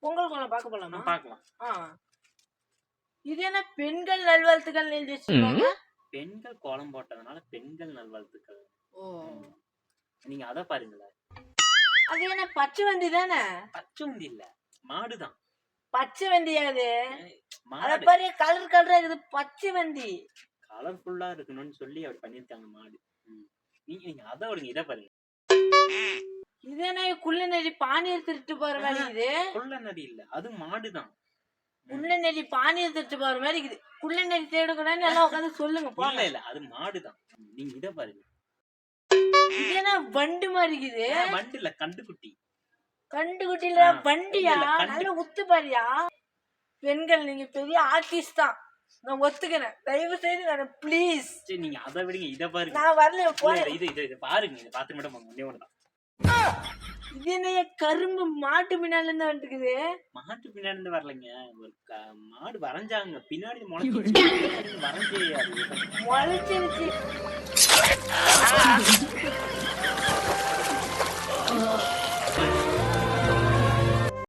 பொங்கல் கோலம் பார்க்க போலாமா? பார்க்கலாம். இது என்ன பெண்கள் நல்வாழ்த்துக்கள் எழுதி வச்சிருக்காங்க? பெண்கள் கோலம் போட்டதுனால பெண்கள் நல்வாழ்த்துக்கள். ஓ, நீங்க அத பாருங்களேன். அது என்ன பச்சை வண்டி தானே? பச்சை வண்டி இல்ல, மாடுதான். பச்சை வண்டியா அது? அத மாடு பாரு, கலர் கலரா இருக்குது பச்சை வண்டி. கலர்ஃபுல்லா இருக்கணும்னு சொல்லி அப்படி பண்ணிருக்காங்க மாடு. நீங்க அத விடுங்க, இத பாருங்க. இது என்ன குள்ள நெறி பானியர் திருட்டு போற மாதிரி இது? குள்ள நரி இல்ல, அது மாடுதான். குள்ள நெறி பானியர் திருட்டு போற மாதிரி இருக்குது. குள்ள நெறி தேடக்கூடாதுன்னு எல்லாம் உட்காந்து சொல்லுங்க. இல்ல இல்ல, அது மாடுதான். நீங்க இத பாருங்க. இது என்ன வண்டு மாதிரி இருக்குது? வண்டு இல்ல, கண்டுக்குட்டி. கண்டுகுட்டில வண்டியா? நல்ல உத்து பாரியா. பெண்கள் நீங்க பெரிய ஆர்டிஸ்ட் தான், நான் ஒத்துக்கிறேன். தயவு செய்து நான் ப்ளீஸ். சரி நீங்க அத விடுங்க, இத பாருங்க. நான் வரல போறேன். இது பாருங்க, இத பாத்து மட்டும் போங்க. ஒண்ணே ஒண்ணுதான். இது என்ன கரும்பு மாட்டு பின்னால இருந்து வந்துக்குது? மாட்டு பின்னாடி இருந்து வரலைங்க, ஒரு மாடு வரைஞ்சாங்க பின்னாடி முளைச்சிருச்சு. வரைஞ்சே அது முளைச்சிருச்சு.